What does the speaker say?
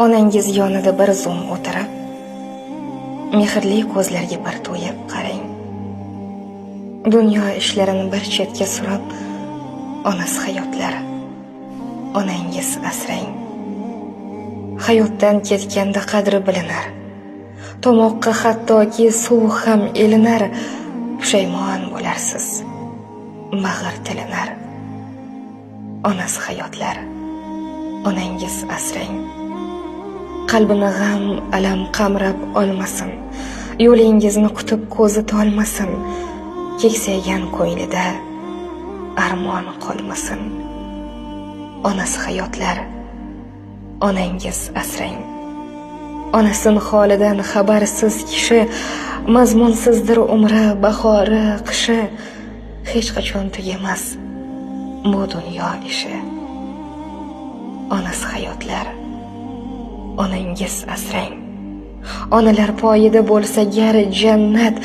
Onangiz yonida bir zum o'tirib, mehrli ko'zlarga bir to'yib qarang. Dunyo ishlarini bir chetga surib, onasi hayotlari, onangiz asrang. Hayotdan ketganda qadri bilinar, tomoqqa hattoki suv ham elinar. Pushaymon bo'larsiz, mag'ir tilinar. Onasi hayotlari, onangiz asrang. Qalbini g'am, alam qamrab olmasin, yo'lingizni kutib ko'zi tolmasin. Keksaygan ko'nglida armon qolmasin. Onasi hayotlari, onangiz asrang. Onasin holidan xabarsiz kishi, mazmunsizdir umri, bahori, qishi. Hech qachon tugamas bu dunyo ishi. Onasi hayotlari, onangiz asrang. Onalar poyida bo'lsa gar jannat,